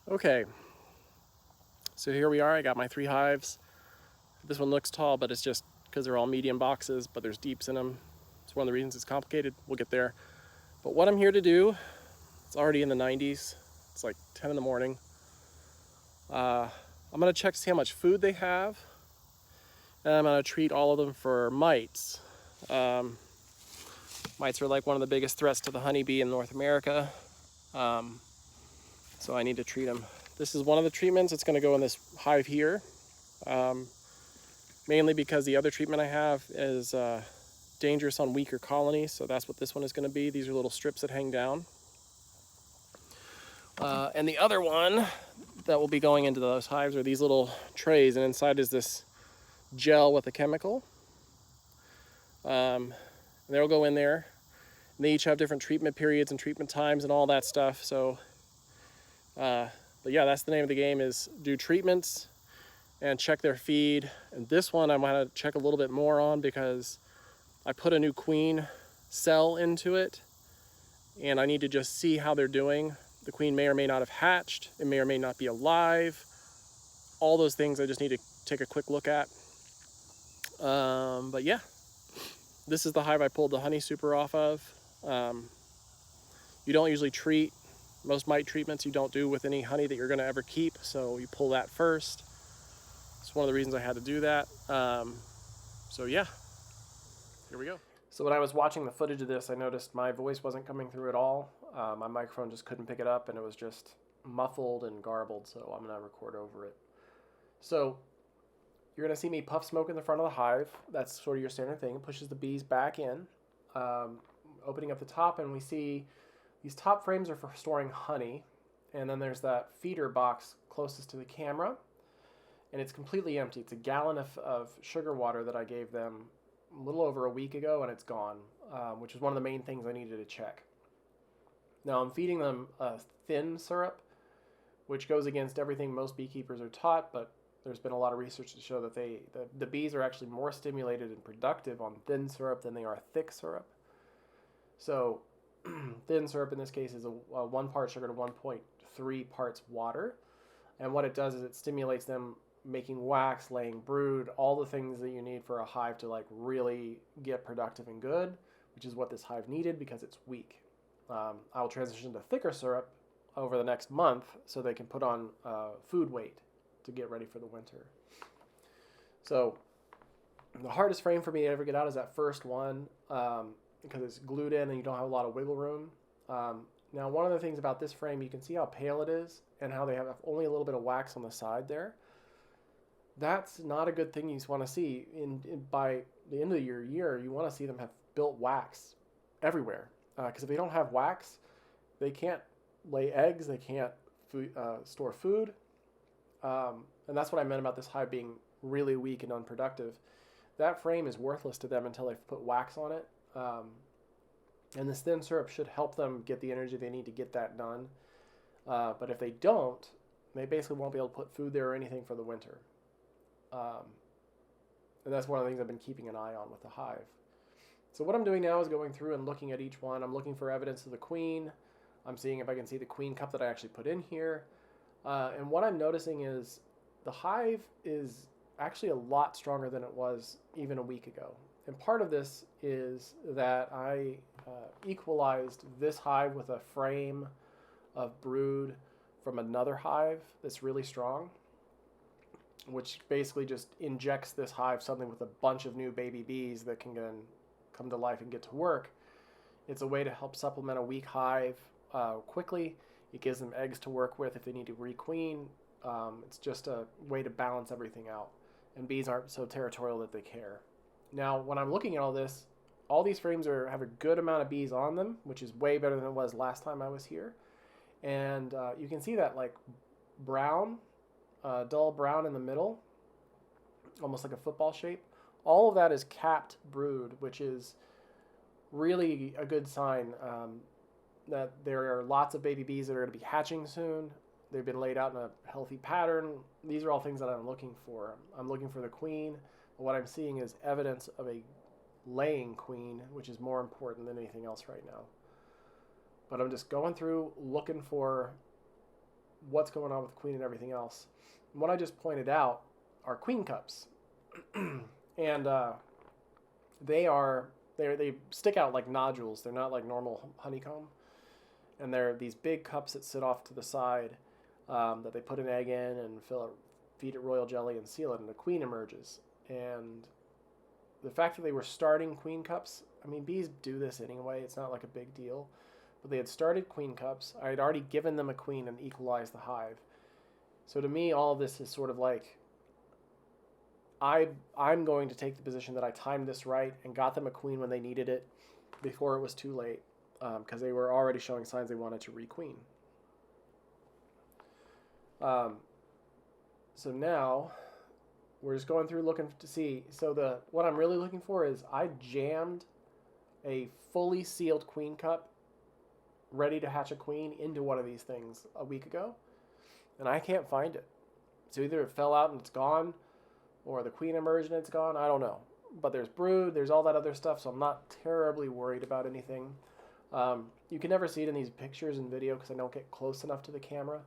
Okay, so here we are. I got my 3 hives. This one looks tall, but it's just because they're all medium boxes, but there's deeps in them. It's one of the reasons it's complicated. We'll get there. But what I'm here to do, it's already in the 90s. It's like 10 in the morning. I'm going to check to see how much food they have. And I'm going to treat all of them for mites. Um, Mites are like one of the biggest threats to the honeybee in North America. Um, so I need to treat them. This is one of the treatments. It's going to go in this hive here. Um, Mainly because the other treatment I have is dangerous on weaker colonies, so that's what this one is going to be. These are little strips that hang down. And the other one that will be going into those hives are these little trays, and inside is this gel with a chemical. And they'll go in there. And they each have different treatment periods and treatment times and all that stuff. So, but yeah, that's the name of the game, is do treatments and check their feed. And this one I want to check a little bit more on because I put a new queen cell into it and I need to just see how they're doing. The queen may or may not have hatched. It may or may not be alive. All those things I just need to take a quick look at. But yeah, this is the hive I pulled the honey super off of. You don't usually treat, most mite treatments you don't do with any honey that you're going to ever keep, so you pull that first. It's one of the reasons I had to do that. So yeah, here we go. So when I was watching the footage of this, I noticed my voice wasn't coming through at all. My microphone just couldn't pick it up, and it was just muffled and garbled, so I'm going to record over it. So you're going to see me puff smoke in the front of the hive. That's sort of your standard thing. It pushes the bees back in, opening up the top, and we see these top frames are for storing honey, and then there's that feeder box closest to the camera, and it's completely empty. It's a gallon of sugar water that I gave them a little over a week ago, and it's gone, which is one of the main things I needed to check. Now I'm feeding them a thin syrup, which goes against everything most beekeepers are taught, but there's been a lot of research to show that the bees are actually more stimulated and productive on thin syrup than they are thick syrup. So thin syrup in this case is a 1 part sugar to 1.3 parts water. And what it does is it stimulates them making wax, laying brood, all the things that you need for a hive to like really get productive and good, which is what this hive needed because it's weak. I will transition to thicker syrup over the next month so they can put on food weight to get ready for the winter. So the hardest frame for me to ever get out is that first one because it's glued in and you don't have a lot of wiggle room. Now, one of the things about this frame, you can see how pale it is and how they have only a little bit of wax on the side there. That's not a good thing you want to see. By the end of your year, you want to see them have built wax everywhere. Because if they don't have wax, they can't lay eggs, they can't store food. And that's what I meant about this hive being really weak and unproductive. That frame is worthless to them until they've put wax on it. And this thin syrup should help them get the energy they need to get that done. But if they don't, they basically won't be able to put food there or anything for the winter. And that's one of the things I've been keeping an eye on with the hive. So what I'm doing now is going through and looking at each one. I'm looking for evidence of the queen. I'm seeing if I can see the queen cup that I actually put in here. And what I'm noticing is the hive is actually a lot stronger than it was even a week ago. And part of this is that I equalized this hive with a frame of brood from another hive that's really strong, which basically just injects this hive something with a bunch of new baby bees that can come to life and get to work. It's a way to help supplement a weak hive quickly. It gives them eggs to work with if they need to requeen. It's just a way to balance everything out. And bees aren't so territorial that they care. Now, when I'm looking at all this, all these frames have a good amount of bees on them, which is way better than it was last time I was here. And you can see that like brown, dull brown in the middle, almost like a football shape. All of that is capped brood, which is really a good sign that there are lots of baby bees that are going to be hatching soon. They've been laid out in a healthy pattern. These are all things that I'm looking for. I'm looking for the queen. What I'm seeing is evidence of a laying queen, which is more important than anything else right now. But I'm just going through looking for what's going on with the queen and everything else. And what I just pointed out are queen cups. And they stick out like nodules. They're not like normal honeycomb. And they're these big cups that sit off to the side that they put an egg in and feed it royal jelly and seal it, and a queen emerges. And the fact that they were starting queen cups, I mean, bees do this anyway. It's not like a big deal. But they had started queen cups. I had already given them a queen and equalized the hive. So to me, all of this is sort of like, I'm going to take the position that I timed this right and got them a queen when they needed it before it was too late, because they were already showing signs they wanted to requeen. So now we're just going through looking to see. So what I'm really looking for is I jammed a fully sealed queen cup ready to hatch a queen into one of these things a week ago, and I can't find it. So either it fell out and it's gone, or the queen emerged and it's gone. I don't know. But there's brood, there's all that other stuff, so I'm not terribly worried about anything. You can never see it in these pictures and video because I don't get close enough to the camera.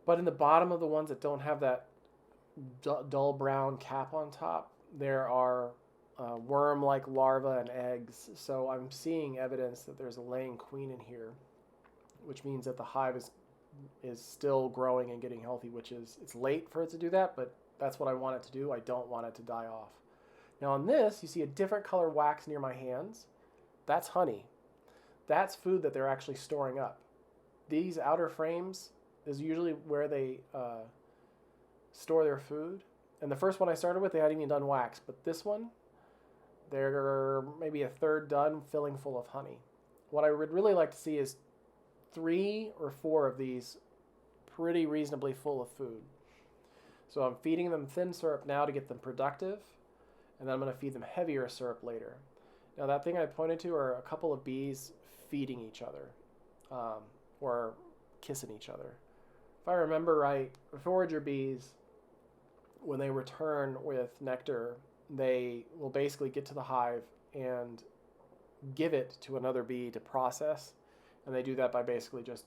But in the bottom of the ones that don't have that dull brown cap on top, there are worm-like larvae and eggs. So I'm seeing evidence that there's a laying queen in here, which means that the hive is still growing and getting healthy, it's late for it to do that, but that's what I want it to do. I don't want it to die off. Now on this, you see a different color wax near my hands. That's honey. That's food that they're actually storing up. These outer frames is usually where they store their food. And the first one I started with, they hadn't even done wax. But this one, they're maybe a third done, filling full of honey. What I would really like to see is 3 or 4 of these pretty reasonably full of food. So I'm feeding them thin syrup now to get them productive, and then I'm going to feed them heavier syrup later. Now that thing I pointed to are a couple of bees feeding each other, or kissing each other. If I remember right, forager bees, when they return with nectar, they will basically get to the hive and give it to another bee to process. And they do that by basically just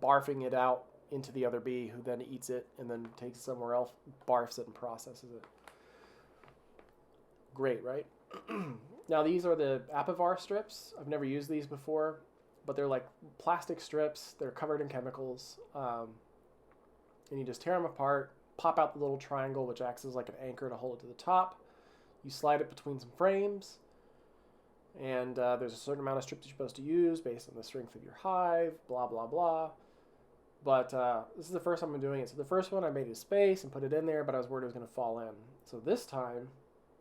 barfing it out into the other bee, who then eats it and then takes it somewhere else, barfs it, and processes it. Great, right? Now these are the apivar strips. I've never used these before, but they're like plastic strips. They're covered in chemicals. And you just tear them apart, pop out the little triangle, which acts as like an anchor to hold it to the top. You slide it between some frames, and there's a certain amount of strips you're supposed to use based on the strength of your hive, blah, blah, blah. But this is the first time I'm doing it. So the first one, I made a space and put it in there, but I was worried it was going to fall in. So this time,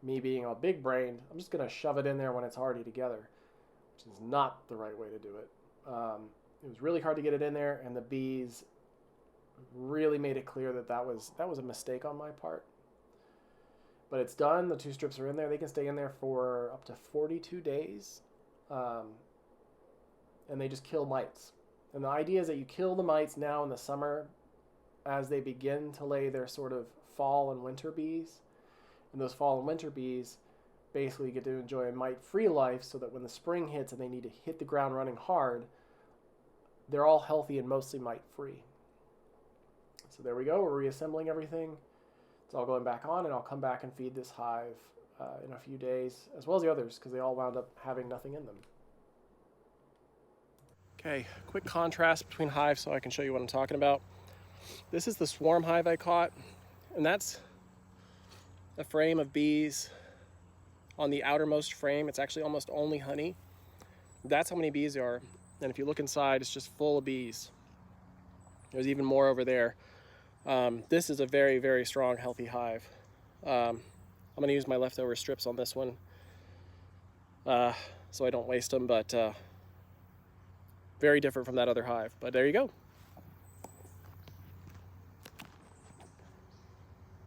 me being all big-brained, I'm just going to shove it in there when it's already together, which is not the right way to do it. It was really hard to get it in there, and the bees really made it clear that was a mistake on my part. But it's done. The 2 strips are in there. They can stay in there for up to 42 days, and they just kill mites. And the idea is that you kill the mites now in the summer as they begin to lay their sort of fall and winter bees. And those fall and winter bees basically get to enjoy a mite-free life, so that when the spring hits and they need to hit the ground running hard, they're all healthy and mostly mite-free. So there we go. We're reassembling everything. It's all going back on, and I'll come back and feed this hive in a few days, as well as the others, because they all wound up having nothing in them. Okay, quick contrast between hives so I can show you what I'm talking about. This is the swarm hive I caught, and that's a frame of bees. On the outermost frame, it's actually almost only honey. That's how many bees there are. And if you look inside, it's just full of bees. There's even more over there. This is a very, very strong, healthy hive. I'm going to use my leftover strips on this one so I don't waste them, but very different from that other hive. But there you go.